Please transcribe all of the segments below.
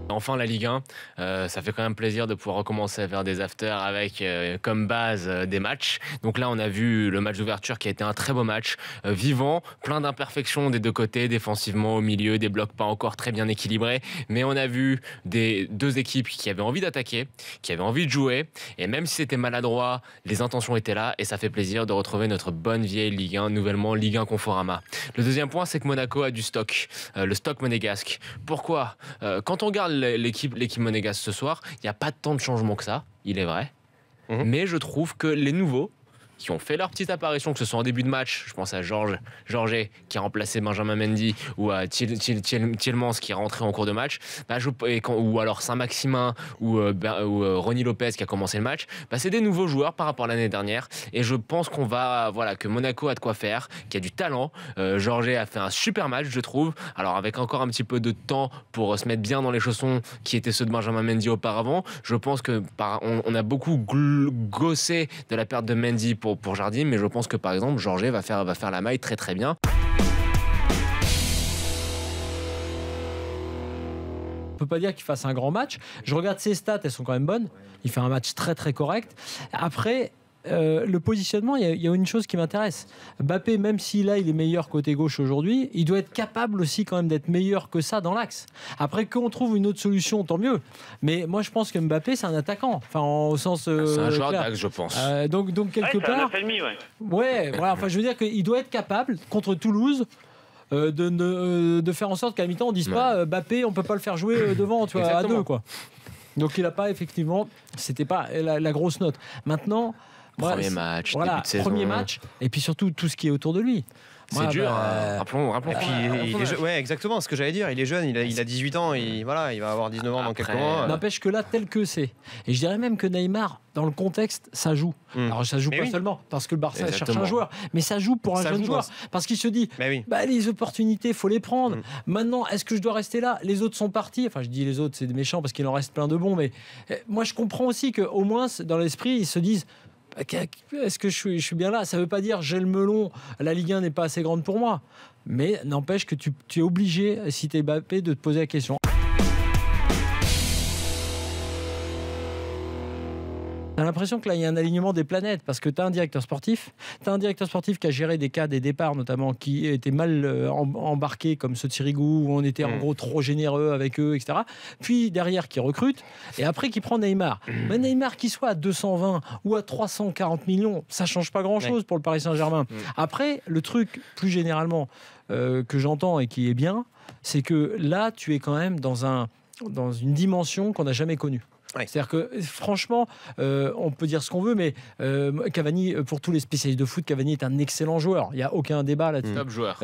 Enfin la Ligue 1, ça fait quand même plaisir de pouvoir recommencer à faire des afters avec comme base des matchs. Donc là on a vu le match d'ouverture qui a été un très beau match, vivant, plein d'imperfections des deux côtés, défensivement au milieu, des blocs pas encore très bien équilibrés, mais on a vu des deux équipes qui avaient envie d'attaquer, qui avaient envie de jouer, et même si c'était maladroit, les intentions étaient là, et ça fait plaisir de retrouver notre bonne vieille Ligue 1, nouvellement Ligue 1 Conforama. Le deuxième point, c'est que Monaco a du stock, le stock monégasque. Pourquoi quand on regarde l'équipe monégasque ce soir, il n'y a pas tant de changements que ça, il est vrai. Mais je trouve que les nouveaux, qui ont fait leur petite apparition, que ce soit en début de match, je pense à Georges qui a remplacé Benjamin Mendy, ou à Tielemans qui est rentré en cours de match, ou alors Saint-Maximin ou Ronny Lopez qui a commencé le match, c'est des nouveaux joueurs par rapport à l'année dernière, et je pense que Monaco a de quoi faire, qu'il y a du talent. Georges a fait un super match, je trouve, alors avec encore un petit peu de temps pour se mettre bien dans les chaussons qui étaient ceux de Benjamin Mendy auparavant. Je pense que on a beaucoup gossé de la perte de Mendy pour Jardim, mais je pense que par exemple Georges va faire la maille très très bien. On peut pas dire qu'il fasse un grand match. Je regarde ses stats, elles sont quand même bonnes. Il fait un match très très correct. Après, le positionnement, il y a une chose qui m'intéresse. Mbappé, même si là il est meilleur côté gauche aujourd'hui, il doit être capable aussi quand même d'être meilleur que ça dans l'axe. Après qu'on trouve une autre solution, tant mieux. Mais moi je pense que Mbappé c'est un attaquant, enfin au sens c'est un joueur clair. d'axe, je pense. Donc quelque part. Ouais, voilà. Enfin je veux dire qu'il doit être capable contre Toulouse. De faire en sorte qu'à mi-temps on dise pas Mbappé, on peut pas le faire jouer devant, tu vois, à deux quoi. Donc il a pas effectivement, c'était pas la grosse note. Maintenant. Premier match, début de saison. Premier match, et puis surtout tout ce qui est autour de lui. C'est dur, rappelons. Et puis, ouais, exactement ce que j'allais dire. Il est jeune, il a 18 ans, il va avoir 19 ans dans quelques mois. N'empêche que là, tel que c'est. Et je dirais même que Neymar, dans le contexte, ça joue. Alors ça joue pas seulement parce que le Barça cherche un joueur, mais ça joue pour un jeune joueur. Parce qu'il se dit, les opportunités, faut les prendre. Maintenant, est-ce que je dois rester là? Les autres sont partis. Enfin, je dis les autres, c'est des méchants parce qu'il en reste plein de bons. Mais moi, je comprends aussi qu'au moins, dans l'esprit, ils se disent. Est-ce que je suis bien là? Ça ne veut pas dire j'ai le melon, la Ligue 1 n'est pas assez grande pour moi. Mais n'empêche que tu es obligé, si tu es Mbappé, de te poser la question. T'as l'impression que là, il y a un alignement des planètes parce que t'as un directeur sportif qui a géré des cas, des départs notamment, qui étaient mal embarqués, comme ceux de Sirigu, où on était en gros trop généreux avec eux, etc. Puis derrière, qui recrute, et après, qui prend Neymar. Mais Neymar, qu'il soit à 220 ou à 340 millions, ça change pas grand-chose pour le Paris Saint-Germain. Après, le truc, plus généralement, que j'entends et qui est bien, c'est que là, tu es quand même dans une dimension qu'on n'a jamais connue. C'est-à-dire que franchement, on peut dire ce qu'on veut, mais Cavani, pour tous les spécialistes de foot, Cavani est un excellent joueur. Il n'y a aucun débat là-dessus. Top joueur.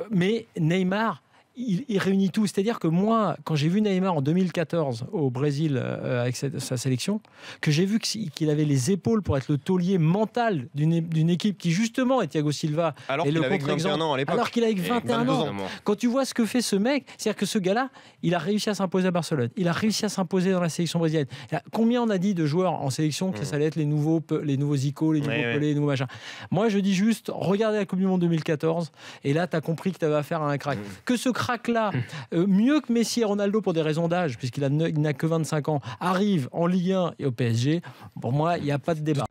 Mais Neymar, il réunit tout. C'est-à-dire que moi, quand j'ai vu Neymar en 2014 au Brésil avec sa sélection, que j'ai vu qu'il avait les épaules pour être le taulier mental d'une équipe qui justement est Thiago Silva. Alors qu'il avait 21 ans à l'époque. Alors qu'il avait 21 ans. Quand tu vois ce que fait ce mec, c'est-à-dire que ce gars-là, il a réussi à s'imposer à Barcelone. Il a réussi à s'imposer dans la sélection brésilienne. Combien on a dit de joueurs en sélection que ça allait être les nouveaux Zico, les nouveaux Pelé, les nouveaux machins. Moi, je dis juste, regardez la Coupe du Monde 2014 et là, tu as compris que tu avais affaire à un crack. Que ce crack-là, mieux que Messi et Ronaldo pour des raisons d'âge, puisqu'il n'a que 25 ans, arrive en Ligue 1 et au PSG, pour moi, il n'y a pas de débat.